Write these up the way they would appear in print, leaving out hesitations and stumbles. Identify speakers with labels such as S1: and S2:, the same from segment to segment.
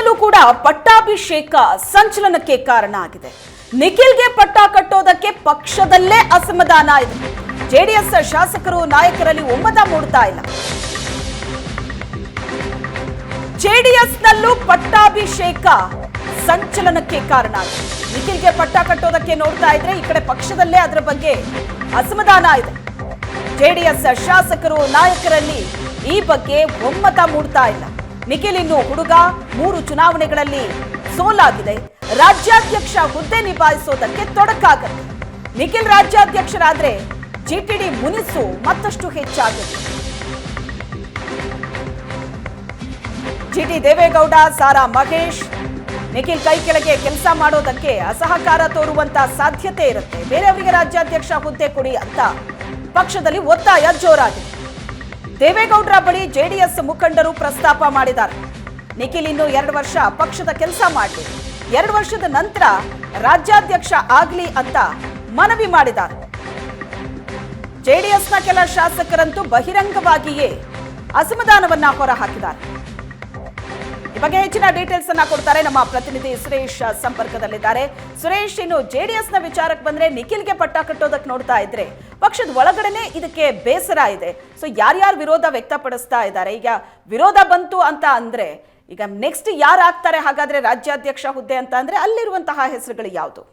S1: ನಿಖಿಲ್ನಲ್ಲೂ ಕೂಡ ಪಟ್ಟಾಭಿಷೇಕ ಸಂಚಲನಕ್ಕೆ ಕಾರಣ ಆಗಿದೆ. ನಿಖಿಲ್ಗೆ ಪಟ್ಟ ಕಟ್ಟೋದಕ್ಕೆ ಪಕ್ಷದಲ್ಲೇ ಅಸಮಾಧಾನ ಇದೆ. ಜೆಡಿಎಸ್ ಶಾಸಕರು ನಾಯಕರಲ್ಲಿ ಒಮ್ಮತ ಮೂಡ್ತಾ ಇಲ್ಲ. ಜೆಡಿಎಸ್ನಲ್ಲೂ ಪಟ್ಟಾಭಿಷೇಕ ಸಂಚಲನಕ್ಕೆ ಕಾರಣ ಆಗಿದೆ. ನಿಖಿಲ್ಗೆ ಪಟ್ಟ ಕಟ್ಟೋದಕ್ಕೆ ನೋಡ್ತಾ ಇದ್ರೆ ಈ ಕಡೆ ಪಕ್ಷದಲ್ಲೇ ಅದರ ಬಗ್ಗೆ ಅಸಮಾಧಾನ ಇದೆ. ಜೆಡಿಎಸ್ ಶಾಸಕರು ನಾಯಕರಲ್ಲಿ ಈ ಬಗ್ಗೆ ಒಮ್ಮತ ಮೂಡ್ತಾ ಇಲ್ಲ. ನಿಖಿಲ್ ಇನ್ನು ಹುಡುಗ, 3 ಚುನಾವಣೆಗಳಲ್ಲಿ ಸೋಲಾಗಿದೆ. ರಾಜ್ಯಾಧ್ಯಕ್ಷ ಹುದ್ದೆ ನಿಭಾಯಿಸೋದಕ್ಕೆ ತೊಡಕಾಗುತ್ತೆ. ನಿಖಿಲ್ ರಾಜ್ಯಾಧ್ಯಕ್ಷರಾದ್ರೆ ಜಿಟಿಡಿ ಮುನಿಸು ಮತ್ತಷ್ಟು ಹೆಚ್ಚಾಗುತ್ತೆ. ಜಿಟಿ ದೇವೇಗೌಡ, ಸಾರಾ ಮಹೇಶ್ ನಿಖಿಲ್ ಕೈ ಕೆಳಗೆ ಕೆಲಸ ಮಾಡೋದಕ್ಕೆ ಅಸಹಕಾರ ತೋರುವಂತ ಸಾಧ್ಯತೆ ಇರುತ್ತೆ. ಬೇರೆಯವರಿಗೆ ರಾಜ್ಯಾಧ್ಯಕ್ಷ ಹುದ್ದೆ ಕೊಡಿ ಅಂತ ಪಕ್ಷದಲ್ಲಿ ಒತ್ತಾಯ ಜೋರಾಗಿದೆ. ದೇವೇಗೌಡರ ಬಳಿ ಜೆಡಿಎಸ್ ಮುಖಂಡರು ಪ್ರಸ್ತಾಪ ಮಾಡಿದ್ದಾರೆ. ನಿಖಿಲ್ ಇನ್ನು 2 ವರ್ಷ ಪಕ್ಷದ ಕೆಲಸ ಮಾಡಲಿ, 2 ವರ್ಷದ ನಂತರ ರಾಜ್ಯಾಧ್ಯಕ್ಷ ಆಗ್ಲಿ ಅಂತ ಮನವಿ ಮಾಡಿದ್ದಾರೆ. ಜೆಡಿಎಸ್ನ ಕೆಲ ಶಾಸಕರಂತೂ ಬಹಿರಂಗವಾಗಿಯೇ ಅಸಮಾಧಾನವನ್ನ ಹೊರಹಾಕಿದ್ದಾರೆ. ಈ ಬಗ್ಗೆ ಹೆಚ್ಚಿನ ಡೀಟೇಲ್ಸ್ ಅನ್ನ ಕೊಡ್ತಾರೆ ನಮ್ಮ ಪ್ರತಿನಿಧಿ ಸುರೇಶ್ ಸಂಪರ್ಕದಲ್ಲಿದ್ದಾರೆ. ಸುರೇಶ್, ಇನ್ನು ಜೆಡಿಎಸ್ನ ವಿಚಾರಕ್ಕೆ ಬಂದ್ರೆ ನಿಖಿಲ್ಗೆ ಪಟ್ಟ ಕಟ್ಟೋದಕ್ಕೆ ನೋಡ್ತಾ ಇದ್ರೆ ಪಕ್ಷದ ಒಳಗಡೆನೆ ಇದಕ್ಕೆ ಬೇಸರ ಇದೆ. ಸೊ ಯಾರ್ಯಾರು ವಿರೋಧ ವ್ಯಕ್ತಪಡಿಸ್ತಾ ಇದ್ದಾರೆ? ಈಗ ವಿರೋಧ ಬಂತು ಅಂತ ಅಂದ್ರೆ ಈಗ ನೆಕ್ಸ್ಟ್ ಯಾರು ಆಗ್ತಾರೆ ಹಾಗಾದ್ರೆ ರಾಜ್ಯಾಧ್ಯಕ್ಷ ಹುದ್ದೆ ಅಂತ ಅಂದ್ರೆ ಅಲ್ಲಿರುವಂತಹ ಹೆಸರುಗಳು ಯಾವುದು?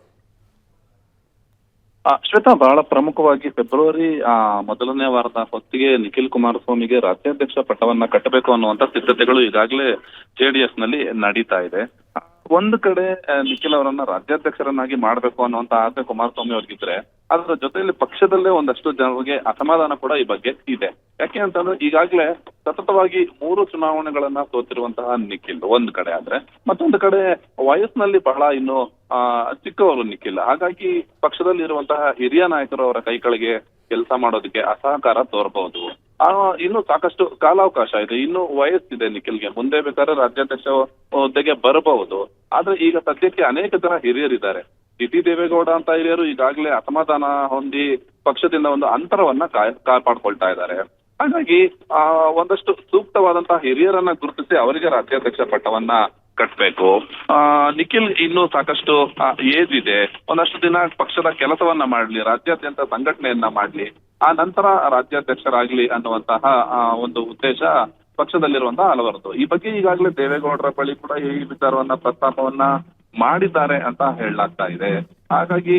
S2: ಶ್ವೇತಾ, ಬಹಳ ಪ್ರಮುಖವಾಗಿ ಫೆಬ್ರವರಿ ಮೊದಲನೇ ವಾರದ ಹೊತ್ತಿಗೆ ನಿಖಿಲ್ ಕುಮಾರಸ್ವಾಮಿಗೆ ರಾಜ್ಯಾಧ್ಯಕ್ಷ ಪಟ್ಟವನ್ನ ಕಟ್ಟಬೇಕು ಅನ್ನುವಂತ ಸಿದ್ಧತೆಗಳು ಈಗಾಗಲೇ ಜೆಡಿಎಸ್ ನಲ್ಲಿ ನಡೀತಾ ಇದೆ. ಒಂದು ಕಡೆ ನಿಖಿಲ್ ಅವರನ್ನ ರಾಜ್ಯಾಧ್ಯಕ್ಷರನ್ನಾಗಿ ಮಾಡಬೇಕು ಅನ್ನುವಂತ ಆಸೆ ಕುಮಾರಸ್ವಾಮಿ ಅವ್ರಿಗಿದ್ರೆ, ಅದರ ಜೊತೆಯಲ್ಲಿ ಪಕ್ಷದಲ್ಲೇ ಒಂದಷ್ಟು ಜನರಿಗೆ ಅಸಮಾಧಾನ ಕೂಡ ಈ ಬಗ್ಗೆ ಇದೆ. ಯಾಕೆ ಅಂತಂದ್ರೆ ಈಗಾಗಲೇ ಸತತವಾಗಿ 3 ಚುನಾವಣೆಗಳನ್ನ ಸೋತಿರುವಂತಹ ನಿಖಿಲ್ ಒಂದ್ ಕಡೆ ಆದ್ರೆ, ಮತ್ತೊಂದು ಕಡೆ ವಯಸ್ಸಿನಲ್ಲಿ ಬಹಳ ಇನ್ನು ಚಿಕ್ಕವರು ನಿಖಿಲ್. ಹಾಗಾಗಿ ಪಕ್ಷದಲ್ಲಿ ಇರುವಂತಹ ಹಿರಿಯ ನಾಯಕರು ಅವರ ಕೈ ಕೆಳಗೆ ಕೆಲಸ ಮಾಡೋದಕ್ಕೆ ಅಸಹಕಾರ ತೋರಬಹುದು. ಇನ್ನು ಸಾಕಷ್ಟು ಕಾಲಾವಕಾಶ ಇದೆ, ಇನ್ನು ವಯಸ್ಸಿದೆ ನಿಖಿಲ್ಗೆ, ಮುಂದೆ ಬೇಕಾದ್ರೆ ರಾಜ್ಯಾಧ್ಯಕ್ಷ ಹುದ್ದೆಗೆ ಬರಬಹುದು. ಆದ್ರೆ ಈಗ ಸದ್ಯಕ್ಕೆ ಅನೇಕ ಜನ ಹಿರಿಯರಿದ್ದಾರೆ. ಜಿಟಿ ದೇವೇಗೌಡ ಅಂತ ಹಿರಿಯರು ಈಗಾಗಲೇ ಅಸಮಾಧಾನ ಹೊಂದಿ ಪಕ್ಷದಿಂದ ಒಂದು ಅಂತರವನ್ನ ಕಾಪಾಡ್ಕೊಳ್ತಾ ಇದ್ದಾರೆ. ಹಾಗಾಗಿ ಒಂದಷ್ಟು ಸೂಕ್ತವಾದಂತಹ ಹಿರಿಯರನ್ನ ಗುರುತಿಸಿ ಅವರಿಗೆ ರಾಜ್ಯಾಧ್ಯಕ್ಷ ಪಟ್ಟವನ್ನ ಕಟ್ಬೇಕು. ನಿಖಿಲ್ ಇನ್ನು ಸಾಕಷ್ಟು ಏಜ್ ಇದೆ, ಒಂದಷ್ಟು ದಿನ ಪಕ್ಷದ ಕೆಲಸವನ್ನ ಮಾಡ್ಲಿ, ರಾಜ್ಯಾದ್ಯಂತ ಸಂಘಟನೆಯನ್ನ ಮಾಡ್ಲಿ, ಆ ನಂತರ ರಾಜ್ಯಾಧ್ಯಕ್ಷರಾಗ್ಲಿ ಅನ್ನುವಂತಹ ಒಂದು ಉದ್ದೇಶ ಪಕ್ಷದಲ್ಲಿರುವಂತಹ ಹಲವರದು. ಈ ಬಗ್ಗೆ ಈಗಾಗಲೇ ದೇವೇಗೌಡರ ಬಳಿ ಕೂಡ ಈ ವಿಚಾರವನ್ನ ಪ್ರಸ್ತಾಪವನ್ನ ಮಾಡಿದ್ದಾರೆ ಅಂತ ಹೇಳಲಾಗ್ತಾ ಇದೆ. ಹಾಗಾಗಿ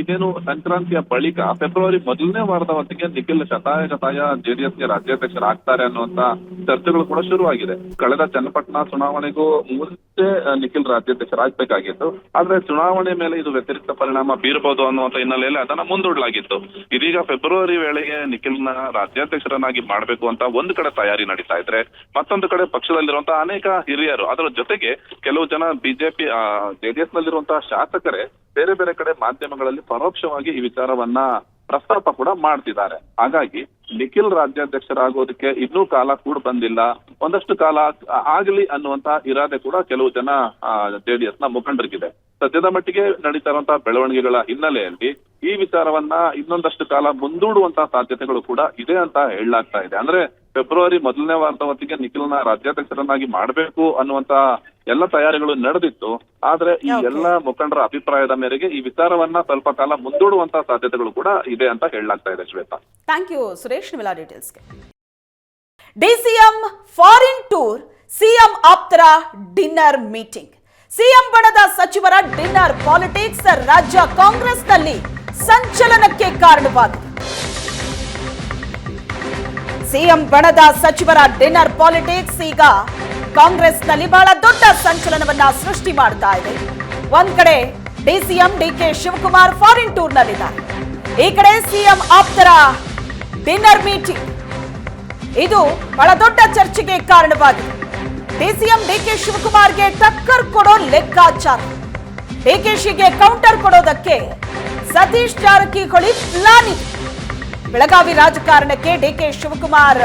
S2: ಇದೇನು ಸಂಕ್ರಾಂತಿಯ ಬಳಿಕ ಫೆಬ್ರವರಿ ಮೊದಲನೇ ವಾರದ ಹೊತ್ತಿಗೆ ನಿಖಿಲ್ ಶತಾಯ ಜೆಡಿಎಸ್ಗೆ ರಾಜ್ಯಾಧ್ಯಕ್ಷರಾಗ್ತಾರೆ ಅನ್ನುವಂತ ಚರ್ಚೆಗಳು ಕೂಡ ಶುರುವಾಗಿದೆ. ಕಳೆದ ಚನ್ನಪಟ್ಟಣ ಚುನಾವಣೆಗೂ ಮುಂಚೆ ನಿಖಿಲ್ ರಾಜ್ಯಾಧ್ಯಕ್ಷರಾಗಬೇಕಾಗಿತ್ತು. ಆದ್ರೆ ಚುನಾವಣೆ ಮೇಲೆ ಇದು ವ್ಯತಿರಿಕ್ತ ಪರಿಣಾಮ ಬೀರಬಹುದು ಅನ್ನುವಂತ ಹಿನ್ನೆಲೆಯಲ್ಲಿ ಅದನ್ನ ಮುಂದೂಡಲಾಗಿತ್ತು. ಇದೀಗ ಫೆಬ್ರವರಿ ವೇಳೆಗೆ ನಿಖಿಲ್ನ ರಾಜ್ಯಾಧ್ಯಕ್ಷರನ್ನಾಗಿ ಮಾಡಬೇಕು ಅಂತ ಒಂದು ಕಡೆ ತಯಾರಿ ನಡೀತಾ ಇದ್ರೆ, ಮತ್ತೊಂದು ಕಡೆ ಪಕ್ಷದಲ್ಲಿರುವಂತಹ ಅನೇಕ ಹಿರಿಯರು, ಅದರ ಜೊತೆಗೆ ಕೆಲವು ಜನ ಬಿಜೆಪಿ ಜೆಡಿಎಸ್ ನಲ್ಲಿರುವಂತಹ ಶಾಸಕರೇ ಬೇರೆ ಬೇರೆ ಕಡೆ ಮಾಧ್ಯಮಗಳಲ್ಲಿ ಪರೋಕ್ಷವಾಗಿ ಈ ವಿಚಾರವನ್ನ ಪ್ರಸ್ತಾಪ ಕೂಡ ಮಾಡ್ತಿದ್ದಾರೆ. ಹಾಗಾಗಿ ನಿಖಿಲ್ ರಾಜ್ಯಾಧ್ಯಕ್ಷರಾಗೋದಕ್ಕೆ ಇನ್ನೂ ಕಾಲ ಕೂಡ ಬಂದಿಲ್ಲ, ಒಂದಷ್ಟು ಕಾಲ ಆಗಲಿ ಅನ್ನುವಂತ ಇರಾದೆ ಕೂಡ ಕೆಲವು ಜನ ಜೆಡಿಎಸ್ ನ ಮುಖಂಡರಿಗಿದೆ. ಸದ್ಯದ ಮಟ್ಟಿಗೆ ನಡೀತಾ ಇರುವಂತಹ ಬೆಳವಣಿಗೆಗಳ ಹಿನ್ನೆಲೆಯಲ್ಲಿ ಈ ವಿಚಾರವನ್ನ ಇನ್ನೊಂದಷ್ಟು ಕಾಲ ಮುಂದೂಡುವಂತಹ ಸಾಧ್ಯತೆಗಳು ಕೂಡ ಇದೆ ಅಂತ ಹೇಳಲಾಗ್ತಾ ಇದೆ. ಅಂದ್ರೆ ಫೆಬ್ರವರಿ ಮೊದಲನೇ ವಾರದ ಹೊತ್ತಿಗೆ ನಿಖಿಲ್ನ ರಾಜ್ಯಾಧ್ಯಕ್ಷರನ್ನಾಗಿ ಮಾಡಬೇಕು ಅನ್ನುವಂತ ಎಲ್ಲ ತಯಾರಿಗಳು ನಡೆದಿತ್ತು. ಆದ್ರೆ ಈ ಎಲ್ಲ ಮುಖಂಡರ ಅಭಿಪ್ರಾಯದ ಮೇರೆಗೆ ಈ ವಿಚಾರವನ್ನ ಸ್ವಲ್ಪ ಕಾಲ ಮುಂದೂಡುವಂತಹ ಸಾಧ್ಯತೆಗಳು ಕೂಡ ಇದೆ ಅಂತ ಹೇಳಲಾಗ್ತಾ ಇದೆ. Shweta,
S1: thank you Suresh. ನಿಮ್ಮೆಲ್ಲ ಡೀಟೇಲ್ಸ್ಗೆ. ಡಿಸಿಎಂ ಫಾರಿನ್ ಟೂರ್, ಸಿಎಂ ಆಪ್ತರ ಡಿನ್ನರ್ ಮೀಟಿಂಗ್, ಸಿಎಂ ಬಣದ ಸಚಿವರ ಡಿನ್ನರ್ ಪಾಲಿಟಿಕ್ಸ್ ರಾಜ್ಯ ಕಾಂಗ್ರೆಸ್ನಲ್ಲಿ ಸಂಚಲನಕ್ಕೆ ಕಾರಣವಾಗಿದೆ. ಸಿಎಂ ಬಣದ ಸಚಿವರ ಡಿನ್ನರ್ ಪಾಲಿಟಿಕ್ಸ್ ಈಗ ಕಾಂಗ್ರೆಸ್ನಲ್ಲಿ ಬಹಳ ದೊಡ್ಡ ಸಂಚಲನವನ್ನ ಸೃಷ್ಟಿ ಮಾಡ್ತಾ ಇದೆ. ಒಂದ್ ಕಡೆ DCM DK Shivakumar foreign tour ನಲ್ಲಿದ್ದಾರೆ, ಈ ಕಡೆ ಸಿಎಂ ಆಪ್ತರ ಡಿನ್ನರ್ ಮೀಟಿಂಗ್. ಇದು ಬಹಳ ದೊಡ್ಡ ಚರ್ಚೆಗೆ ಕಾರಣವಾಗಿದೆ. ಡಿಸಿಎಂ ಡಿಕೆ ಶಿವಕುಮಾರ್ಗೆ ಟಕ್ಕರ್ ಕೊಡೋ ಲೆಕ್ಕಾಚಾರ, ಡಿಕೆಶಿಗೆ ಕೌಂಟರ್ ಕೊಡೋದಕ್ಕೆ ಸತೀಶ್ ಜಾರಕಿಹೊಳಿ ಪ್ಲಾನ್ ಇದೆ. ಬೆಳಗಾವಿ ರಾಜಕಾರಣಕ್ಕೆ ಡಿಕೆ ಶಿವಕುಮಾರ್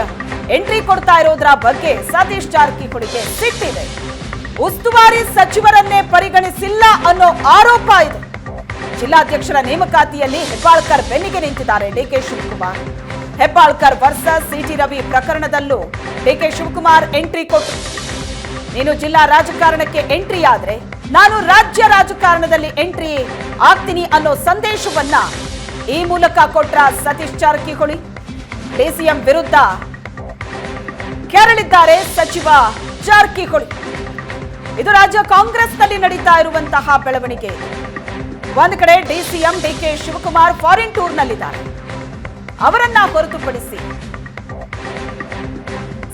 S1: ಎಂಟ್ರಿ ಕೊಡ್ತಾ ಇರೋದ್ರ ಬಗ್ಗೆ ಸತೀಶ್ ಜಾರಕಿಹೊಳಿಗೆ ಸಿಟ್ಟಿದೆ. ಉಸ್ತುವಾರಿ ಸಚಿವರನ್ನೇ ಪರಿಗಣಿಸಿಲ್ಲ ಅನ್ನೋ ಆರೋಪ ಇದೆ. ಜಿಲ್ಲಾಧ್ಯಕ್ಷರ ನೇಮಕಾತಿಯಲ್ಲಿ ಹೆಬ್ಬಾಳ್ಕರ್ ಬೆನ್ನಿಗೆ ನಿಂತಿದ್ದಾರೆ ಡಿಕೆ ಶಿವಕುಮಾರ್. ಹೆಬ್ಬಾಳ್ಕರ್ ವರ್ಸಸ್ ಸಿಟಿ ರವಿ ಪ್ರಕರಣದಲ್ಲೂ ಡಿಕೆ ಶಿವಕುಮಾರ್ ಎಂಟ್ರಿ ಕೊಟ್ಟರು. ನೀನು ಜಿಲ್ಲಾ ರಾಜಕಾರಣಕ್ಕೆ ಎಂಟ್ರಿ ಆದ್ರೆ ನಾನು ರಾಜ್ಯ ರಾಜಕಾರಣದಲ್ಲಿ ಎಂಟ್ರಿ ಆಗ್ತೀನಿ ಅನ್ನೋ ಸಂದೇಶವನ್ನ ಈ ಮೂಲಕ ಕೊಟ್ರ ಸತೀಶ್ ಜಾರಕಿಹೊಳಿ. ಡಿಸಿಎಂ ವಿರುದ್ಧ ಕೆರಳಿದ್ದಾರೆ ಸಚಿವ ಜಾರಕಿಹೊಳಿ. ಇದು ರಾಜ್ಯ ಕಾಂಗ್ರೆಸ್ನಲ್ಲಿ ನಡೀತಾ ಇರುವಂತಹ ಬೆಳವಣಿಗೆ. ಒಂದು ಕಡೆ ಡಿಸಿಎಂ ಡಿಕೆ ಶಿವಕುಮಾರ್ ಫಾರಿನ್ ಟೂರ್ನಲ್ಲಿದ್ದಾರೆ. ಅವರನ್ನ ಹೊರತುಪಡಿಸಿ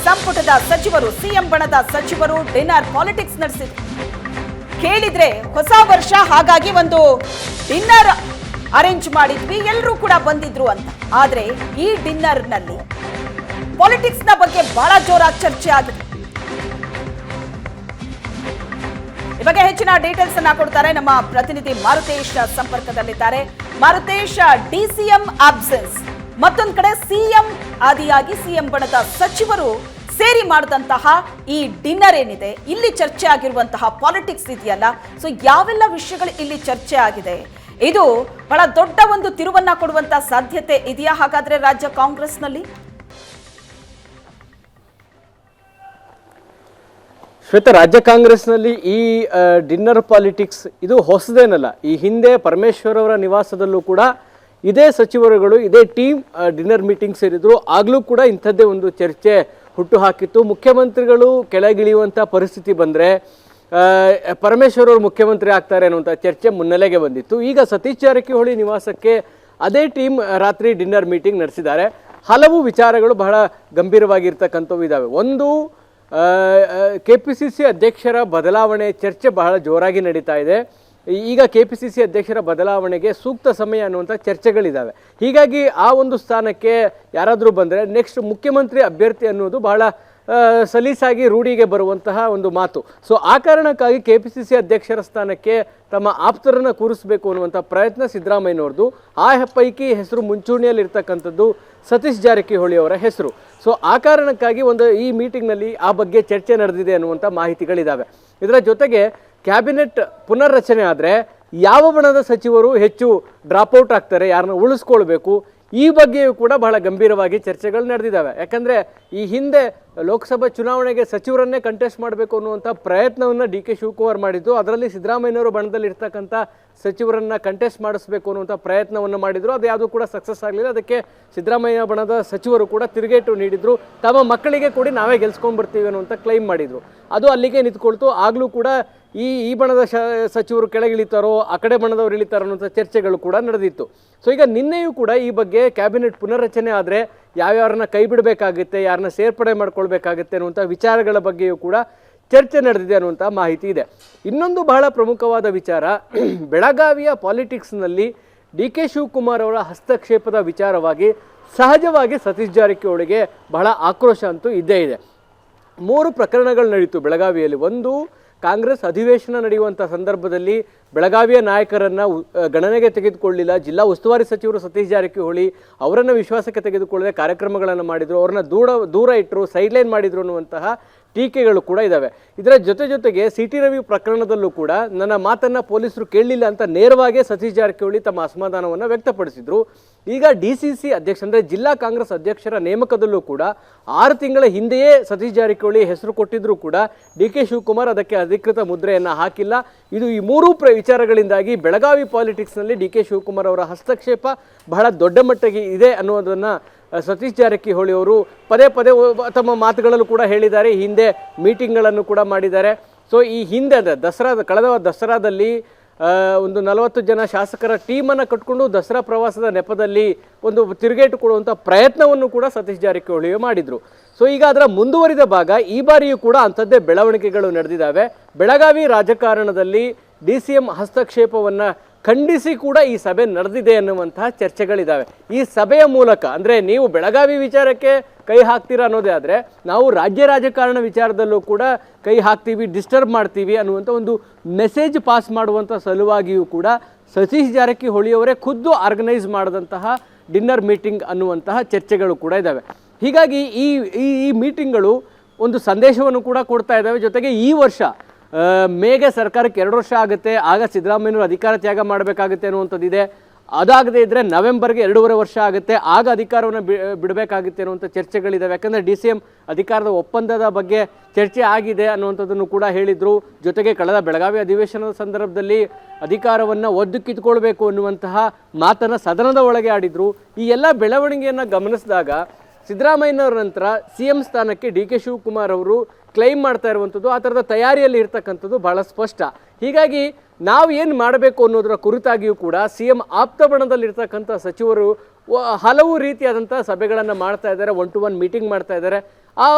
S1: ಸಂಪುಟದ ಸಚಿವರು, ಸಿಎಂ ಬಣದ ಸಚಿವರು ಡಿನ್ನರ್ ಪಾಲಿಟಿಕ್ಸ್ ನಡೆಸಿದ್ರು. ಕೇಳಿದ್ರೆ ಹೊಸ ವರ್ಷ, ಹಾಗಾಗಿ ಒಂದು ಡಿನ್ನರ್ ಅರೇಂಜ್ ಮಾಡಿದ್ವಿ, ಎಲ್ಲರೂ ಕೂಡ ಬಂದಿದ್ರು ಅಂತ. ಆದ್ರೆ ಈ ಡಿನ್ನರ್ ನಲ್ಲಿ ಪಾಲಿಟಿಕ್ಸ್ ನ ಬಗ್ಗೆ ಬಹಳ ಜೋರಾಗಿ ಚರ್ಚೆ ಆಗಿದೆ. ಈ ಬಗ್ಗೆ ಹೆಚ್ಚಿನ ಡೀಟೇಲ್ಸ್ ಅನ್ನ ಕೊಡ್ತಾರೆ ನಮ್ಮ ಪ್ರತಿನಿಧಿ ಮಾರುತೇಶ್ ಸಂಪರ್ಕದಲ್ಲಿದ್ದಾರೆ. ಮಾರುತೇಶ್, ಡಿಸಿಎಂ ಆಬ್ಸೆನ್ಸ್, ಮತ್ತೊಂದು ಕಡೆ ಸಿಎಂ ಆದಿಯಾಗಿ ಸಿಎಂ ಬಣದ ಸಚಿವರು ಸೇರಿ ಮಾಡಿದಂತಹ ಈ ಡಿನ್ನರ್ ಏನಿದೆ, ಇಲ್ಲಿ ಚರ್ಚೆ ಆಗಿರುವಂತಹ ಪಾಲಿಟಿಕ್ಸ್ ಇದೆಯಲ್ಲ, ಸೊ ಯಾವೆಲ್ಲ ವಿಷಯಗಳು ಇಲ್ಲಿ ಚರ್ಚೆ ಆಗಿದೆ? ಇದು ಬಹಳ ದೊಡ್ಡ ಒಂದು ತಿರುವನ್ನ ಕೊಡುವಂತಹ ಸಾಧ್ಯತೆ ಇದೆಯಾ ಹಾಗಾದ್ರೆ ರಾಜ್ಯ ಕಾಂಗ್ರೆಸ್ನಲ್ಲಿ?
S3: ಶ್ವೇತ, ರಾಜ್ಯ ಕಾಂಗ್ರೆಸ್ನಲ್ಲಿ ಈ ಡಿನ್ನರ್ ಪಾಲಿಟಿಕ್ಸ್ ಇದು ಹೊಸದೇನಲ್ಲ. ಈ ಹಿಂದೆ ಪರಮೇಶ್ವರ್ ಅವರ ನಿವಾಸದಲ್ಲೂ ಕೂಡ ಇದೇ ಸಚಿವರುಗಳು, ಇದೇ ಟೀಮ್ ಡಿನ್ನರ್ ಮೀಟಿಂಗ್ ಸೇರಿದ್ರು. ಆಗಲೂ ಕೂಡ ಇಂಥದ್ದೇ ಒಂದು ಚರ್ಚೆ ಹುಟ್ಟು ಹಾಕಿತ್ತು. ಮುಖ್ಯಮಂತ್ರಿಗಳು ಕೆಳಗಿಳಿಯುವಂಥ ಪರಿಸ್ಥಿತಿ ಬಂದರೆ ಪರಮೇಶ್ವರ್ ಅವರು ಮುಖ್ಯಮಂತ್ರಿ ಆಗ್ತಾರೆ ಅನ್ನುವಂಥ ಚರ್ಚೆ ಮುನ್ನೆಲೆಗೆ ಬಂದಿತ್ತು. ಈಗ ಸತೀಶ್ ಜಾರಕಿಹೊಳಿ ನಿವಾಸಕ್ಕೆ ಅದೇ ಟೀಮ್ ರಾತ್ರಿ ಡಿನ್ನರ್ ಮೀಟಿಂಗ್ ನಡೆಸಿದ್ದಾರೆ. ಹಲವು ವಿಚಾರಗಳು ಬಹಳ ಗಂಭೀರವಾಗಿರ್ತಕ್ಕಂಥವು ಇದ್ದಾವೆ. ಒಂದು, KPCC ಅಧ್ಯಕ್ಷರ ಬದಲಾವಣೆ ಚರ್ಚೆ ಬಹಳ ಜೋರಾಗಿ ನಡೀತಾ ಇದೆ. ಈಗ KPCC ಅಧ್ಯಕ್ಷರ ಬದಲಾವಣೆಗೆ ಸೂಕ್ತ ಸಮಯ ಅನ್ನುವಂಥ ಚರ್ಚೆಗಳಿದ್ದಾವೆ. ಹೀಗಾಗಿ ಆ ಒಂದು ಸ್ಥಾನಕ್ಕೆ ಯಾರಾದರೂ ಬಂದರೆ ನೆಕ್ಸ್ಟ್ ಮುಖ್ಯಮಂತ್ರಿ ಅಭ್ಯರ್ಥಿ ಅನ್ನೋದು ಬಹಳ ಸಲೀಸಾಗಿ ರೂಢಿಗೆ ಬರುವಂತಹ ಒಂದು ಮಾತು. ಸೊ ಆ ಕಾರಣಕ್ಕಾಗಿ KPCC ಅಧ್ಯಕ್ಷರ ಸ್ಥಾನಕ್ಕೆ ತಮ್ಮ ಆಪ್ತರನ್ನು ಕೂರಿಸಬೇಕು ಅನ್ನುವಂಥ ಪ್ರಯತ್ನ ಸಿದ್ದರಾಮಯ್ಯನವ್ರದ್ದು. ಆ ಪೈಕಿ ಹೆಸರು ಮುಂಚೂಣಿಯಲ್ಲಿ ಇರ್ತಕ್ಕಂಥದ್ದು ಸತೀಶ್ ಜಾರಕಿಹೊಳಿ ಅವರ ಹೆಸರು. ಸೊ ಆ ಕಾರಣಕ್ಕಾಗಿ ಈ ಮೀಟಿಂಗ್ನಲ್ಲಿ ಆ ಬಗ್ಗೆ ಚರ್ಚೆ ನಡೆದಿದೆ ಅನ್ನುವಂಥ ಮಾಹಿತಿಗಳಿದ್ದಾವೆ. ಇದರ ಜೊತೆಗೆ ಕ್ಯಾಬಿನೆಟ್ ಪುನರ್ರಚನೆ ಆದರೆ ಯಾವ ಬಣದ ಸಚಿವರು ಹೆಚ್ಚು ಡ್ರಾಪ್ಔಟ್ ಆಗ್ತಾರೆ, ಯಾರನ್ನ ಉಳಿಸ್ಕೊಳ್ಬೇಕು, ಈ ಬಗ್ಗೆಯೂ ಕೂಡ ಬಹಳ ಗಂಭೀರವಾಗಿ ಚರ್ಚೆಗಳು ನಡೆದಿದ್ದಾವೆ. ಯಾಕಂದರೆ ಈ ಹಿಂದೆ ಲೋಕಸಭಾ ಚುನಾವಣೆಗೆ ಸಚಿವರನ್ನೇ ಕಂಟೆಸ್ಟ್ ಮಾಡಬೇಕು ಅನ್ನುವಂಥ ಪ್ರಯತ್ನವನ್ನು DK ಶಿವಕುಮಾರ್ ಮಾಡಿದ್ದು. ಅದರಲ್ಲಿ ಸಿದ್ದರಾಮಯ್ಯನವರು ಬಣದಲ್ಲಿ ಇರ್ತಕ್ಕಂಥ ಸಚಿವರನ್ನು ಕಂಟೆಸ್ಟ್ ಮಾಡಿಸ್ಬೇಕು ಅನ್ನುವಂಥ ಪ್ರಯತ್ನವನ್ನು ಮಾಡಿದರು. ಅದು ಯಾವುದೂ ಕೂಡ ಸಕ್ಸಸ್ ಆಗಲಿಲ್ಲ. ಅದಕ್ಕೆ ಸಿದ್ದರಾಮಯ್ಯ ಬಣದ ಸಚಿವರು ಕೂಡ ತಿರುಗೇಟು ನೀಡಿದರು. ತಮ್ಮ ಮಕ್ಕಳಿಗೆ ಕೊಡಿ, ನಾವೇ ಗೆಲ್ಸ್ಕೊಂಡ್ಬರ್ತೀವಿ ಅನ್ನುವಂಥ ಕ್ಲೈಮ್ ಮಾಡಿದರು. ಅದು ಅಲ್ಲಿಗೆ ನಿಂತ್ಕೊಳ್ತು. ಆಗಲೂ ಕೂಡ ಈ ಬಣದ ಸಚಿವರು ಕೆಳಗಿಳಿತಾರೋ, ಆ ಕಡೆ ಬಣದವರು ಇಳಿತಾರೋ ಅನ್ನುವಂಥ ಚರ್ಚೆಗಳು ಕೂಡ ನಡೆದಿತ್ತು. ಸೊ ಈಗ ನಿನ್ನೆಯೂ ಕೂಡ ಈ ಬಗ್ಗೆ ಕ್ಯಾಬಿನೆಟ್ ಪುನರ್ರಚನೆ ಆದರೆ ಯಾವ್ಯಾರನ್ನ ಕೈ ಬಿಡಬೇಕಾಗುತ್ತೆ, ಯಾರನ್ನ ಸೇರ್ಪಡೆ ಮಾಡ್ಕೊಳ್ಬೇಕಾಗುತ್ತೆ ಅನ್ನುವಂಥ ವಿಚಾರಗಳ ಬಗ್ಗೆಯೂ ಕೂಡ ಚರ್ಚೆ ನಡೆದಿದೆ ಅನ್ನುವಂಥ ಮಾಹಿತಿ ಇದೆ. ಇನ್ನೊಂದು ಬಹಳ ಪ್ರಮುಖವಾದ ವಿಚಾರ, ಬೆಳಗಾವಿಯ ಪಾಲಿಟಿಕ್ಸ್ನಲ್ಲಿ DK ಶಿವಕುಮಾರ್ ಅವರ ಹಸ್ತಕ್ಷೇಪದ ವಿಚಾರವಾಗಿ ಸಹಜವಾಗಿ ಸತೀಶ್ ಜಾರಕಿಹೊಳಿಗೆ ಬಹಳ ಆಕ್ರೋಶ ಅಂತೂ ಇದ್ದೇ ಇದೆ. 3 ಪ್ರಕರಣಗಳು ನಡೀತು ಬೆಳಗಾವಿಯಲ್ಲಿ. ಒಂದು, ಕಾಂಗ್ರೆಸ್ ಅಧಿವೇಶನ ನಡೆಯುವಂಥ ಸಂದರ್ಭದಲ್ಲಿ ಬೆಳಗಾವಿಯ ನಾಯಕರನ್ನು ಗಣನೆಗೆ ತೆಗೆದುಕೊಳ್ಳಿಲ್ಲ. ಜಿಲ್ಲಾ ಉಸ್ತುವಾರಿ ಸಚಿವರು ಸತೀಶ್ ಜಾರಕಿಹೊಳಿ ಅವರನ್ನು ವಿಶ್ವಾಸಕ್ಕೆ ತೆಗೆದುಕೊಳ್ಳದೆ ಕಾರ್ಯಕ್ರಮಗಳನ್ನು ಮಾಡಿದರು, ಅವ್ರನ್ನ ದೂರ ಇಟ್ಟರು, ಸೈಡ್ಲೈನ್ ಮಾಡಿದರು ಅನ್ನುವಂತಹ ಟೀಕೆಗಳು ಕೂಡ ಇದ್ದಾವೆ. ಇದರ ಜೊತೆಗೆ CT ರವಿ ಪ್ರಕರಣದಲ್ಲೂ ಕೂಡ ನನ್ನ ಮಾತನ್ನು ಪೊಲೀಸರು ಕೇಳಲಿಲ್ಲ ಅಂತ ನೇರವಾಗಿ ಸತೀಶ್ ಜಾರಕಿಹೊಳಿ ತಮ್ಮ ಅಸಮಾಧಾನವನ್ನು ವ್ಯಕ್ತಪಡಿಸಿದರು. ಈಗ DCC ಅಧ್ಯಕ್ಷ ಅಂದರೆ ಜಿಲ್ಲಾ ಕಾಂಗ್ರೆಸ್ ಅಧ್ಯಕ್ಷರ ನೇಮಕದಲ್ಲೂ ಕೂಡ 6 ತಿಂಗಳ ಹಿಂದೆಯೇ ಸತೀಶ್ ಜಾರಕಿಹೊಳಿ ಹೆಸರು ಕೊಟ್ಟಿದ್ರೂ ಕೂಡ DK ಶಿವಕುಮಾರ್ ಅದಕ್ಕೆ ಅಧಿಕೃತ ಮುದ್ರೆಯನ್ನು ಹಾಕಿಲ್ಲ. ಇದು ಈ 3 ವಿಚಾರಗಳಿಂದಾಗಿ ಬೆಳಗಾವಿ ಪಾಲಿಟಿಕ್ಸ್ನಲ್ಲಿ DK ಶಿವಕುಮಾರ್ ಅವರ ಹಸ್ತಕ್ಷೇಪ ಬಹಳ ದೊಡ್ಡ ಮಟ್ಟಿಗೆ ಇದೆ ಅನ್ನೋದನ್ನು ಸತೀಶ್ ಜಾರಕಿಹೊಳಿ ಅವರು ಪದೇ ತಮ್ಮ ಮಾತುಗಳಲ್ಲೂ ಕೂಡ ಹೇಳಿದ್ದಾರೆ. ಹಿಂದೆ ಮೀಟಿಂಗ್ಗಳನ್ನು ಕೂಡ ಮಾಡಿದ್ದಾರೆ. ಸೊ ಈ ಹಿಂದೆ ಕಳೆದ ದಸರಾದಲ್ಲಿ ಒಂದು 40 ಜನ ಶಾಸಕರ ಟೀಮನ್ನು ಕಟ್ಕೊಂಡು ದಸರಾ ಪ್ರವಾಸದ ನೆಪದಲ್ಲಿ ಒಂದು ತಿರುಗೇಟು ಕೊಡುವಂಥ ಪ್ರಯತ್ನವನ್ನು ಕೂಡ ಸತೀಶ್ ಜಾರಕಿಹೊಳಿ ಮಾಡಿದರು. ಸೊ ಈಗ ಅದರ ಮುಂದುವರಿದ ಭಾಗ ಈ ಬಾರಿಯೂ ಕೂಡ ಅಂಥದ್ದೇ ಬೆಳವಣಿಗೆಗಳು ನಡೆದಿದ್ದಾವೆ. ಬೆಳಗಾವಿ ರಾಜಕಾರಣದಲ್ಲಿ DCM ಹಸ್ತಕ್ಷೇಪವನ್ನು ಖಂಡಿಸಿ ಕೂಡ ಈ ಸಭೆ ನಡೆದಿದೆ ಅನ್ನುವಂತಹ ಚರ್ಚೆಗಳಿದ್ದಾವೆ. ಈ ಸಭೆಯ ಮೂಲಕ ಅಂದರೆ ನೀವು ಬೆಳಗಾವಿ ವಿಚಾರಕ್ಕೆ ಕೈ ಹಾಕ್ತೀರಾ ಅನ್ನೋದೇ ಆದರೆ ನಾವು ರಾಜ್ಯ ರಾಜಕಾರಣ ವಿಚಾರದಲ್ಲೂ ಕೂಡ ಕೈ ಹಾಕ್ತೀವಿ, ಡಿಸ್ಟರ್ಬ್ ಮಾಡ್ತೀವಿ ಅನ್ನುವಂಥ ಒಂದು ಮೆಸೇಜ್ ಪಾಸ್ ಮಾಡುವಂಥ ಸಲುವಾಗಿಯೂ ಕೂಡ ಸತೀಶ್ ಜಾರಕಿಹೊಳಿಯವರೇ ಖುದ್ದು ಆರ್ಗನೈಸ್ ಮಾಡಿದಂತಹ ಡಿನ್ನರ್ ಮೀಟಿಂಗ್ ಅನ್ನುವಂತಹ ಚರ್ಚೆಗಳು ಕೂಡ ಇದ್ದಾವೆ. ಹೀಗಾಗಿ ಈ ಮೀಟಿಂಗ್ಗಳು ಒಂದು ಸಂದೇಶವನ್ನು ಕೂಡ ಕೊಡ್ತಾ ಇದ್ದಾವೆ. ಜೊತೆಗೆ ಈ ವರ್ಷ ಮೇಗೆ ಸರ್ಕಾರಕ್ಕೆ 2 ವರ್ಷ ಆಗುತ್ತೆ, ಆಗ ಸಿದ್ದರಾಮಯ್ಯನವರು ಅಧಿಕಾರ ತ್ಯಾಗ ಮಾಡಬೇಕಾಗುತ್ತೆ ಅನ್ನುವಂಥದ್ದಿದೆ. ಅದಾಗದೇ ಇದ್ದರೆ ನವೆಂಬರ್ಗೆ 2.5 ವರ್ಷ ಆಗುತ್ತೆ, ಆಗ ಅಧಿಕಾರವನ್ನು ಬಿಡಬೇಕಾಗುತ್ತೆ ಅನ್ನುವಂಥ ಚರ್ಚೆಗಳಿದ್ದಾವೆ. ಯಾಕಂದರೆ DCM ಅಧಿಕಾರದ ಒಪ್ಪಂದದ ಬಗ್ಗೆ ಚರ್ಚೆ ಆಗಿದೆ ಅನ್ನುವಂಥದ್ದನ್ನು ಕೂಡ ಹೇಳಿದರು. ಜೊತೆಗೆ ಕಳೆದ ಬೆಳಗಾವಿ ಅಧಿವೇಶನದ ಸಂದರ್ಭದಲ್ಲಿ ಅಧಿಕಾರವನ್ನು ಒದ್ದು ಕಿತ್ಕೊಳ್ಬೇಕು ಅನ್ನುವಂತಹ ಮಾತನ್ನು ಸದನದ ಒಳಗೆ ಆಡಿದರು. ಈ ಎಲ್ಲ ಬೆಳವಣಿಗೆಯನ್ನು ಗಮನಿಸಿದಾಗ ಸಿದ್ದರಾಮಯ್ಯನವರ ನಂತರ CM ಸ್ಥಾನಕ್ಕೆ DK ಶಿವಕುಮಾರ್ ಅವರು ಕ್ಲೈಮ್ ಮಾಡ್ತಾ ಇರುವಂಥದ್ದು, ಆ ಥರದ ತಯಾರಿಯಲ್ಲಿ ಇರ್ತಕ್ಕಂಥದ್ದು ಬಹಳ ಸ್ಪಷ್ಟ. ಹೀಗಾಗಿ ನಾವು ಏನು ಮಾಡಬೇಕು ಅನ್ನೋದರ ಕುರಿತಾಗಿಯೂ ಕೂಡ CM ಆಪ್ತ ಬಣದಲ್ಲಿರ್ತಕ್ಕಂಥ ಸಚಿವರು ಹಲವು ರೀತಿಯಾದಂಥ ಸಭೆಗಳನ್ನು ಮಾಡ್ತಾ ಇದ್ದಾರೆ, 1-to-1 ಮೀಟಿಂಗ್ ಮಾಡ್ತಾ ಇದ್ದಾರೆ.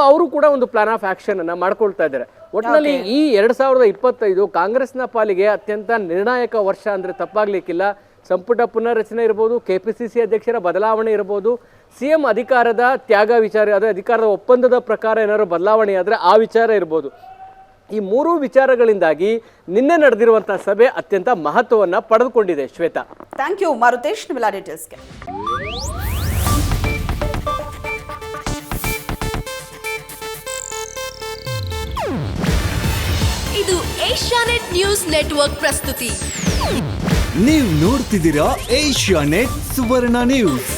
S3: ಅವರು ಕೂಡ ಒಂದು ಪ್ಲಾನ್ ಆಫ್ ಆ್ಯಕ್ಷನನ್ನು ಮಾಡ್ಕೊಳ್ತಾ ಇದ್ದಾರೆ. ಒಟ್ಟಿನಲ್ಲಿ ಈ 2025 ಕಾಂಗ್ರೆಸ್ನ ಪಾಲಿಗೆ ಅತ್ಯಂತ ನಿರ್ಣಾಯಕ ವರ್ಷ ಅಂದರೆ ತಪ್ಪಾಗಲಿಕ್ಕಿಲ್ಲ. ಸಂಪುಟ ಪುನರ್ರಚನೆ ಇರ್ಬೋದು, KPCC ಅಧ್ಯಕ್ಷರ ಬದಲಾವಣೆ ಇರ್ಬೋದು, CM ಅಧಿಕಾರದ ತ್ಯಾಗ ವಿಚಾರ, ಅದೇ ಅಧಿಕಾರದ ಒಪ್ಪಂದದ ಪ್ರಕಾರ ಏನಾದ್ರು ಬದಲಾವಣೆ ಆದರೆ ಆ ವಿಚಾರ ಇರ್ಬೋದು. ಈ ಮೂರೂ ವಿಚಾರಗಳಿಂದಾಗಿ ನಿನ್ನೆ ನಡೆದಿರುವಂಥ ಸಭೆ ಅತ್ಯಂತ ಮಹತ್ವವನ್ನು ಪಡೆದುಕೊಂಡಿದೆ. ಶ್ವೇತಾ,
S1: ಥ್ಯಾಂಕ್ ಯು ಮಾರುತೇಶ್, ನಿಮ್ಮೆಲ್ಲ ಡೀಟೇಲ್ಸ್ಗೆ.
S4: ಇದು ಏಷ್ಯಾನೆಟ್ ನ್ಯೂಸ್ ನೆಟ್ವರ್ಕ್ ಪ್ರಸ್ತುತಿ.
S5: ನೀವು ನೋಡ್ತಿದ್ದೀರಾ ಏಷ್ಯಾನೆಟ್ ಸುವರ್ಣ ನ್ಯೂಸ್.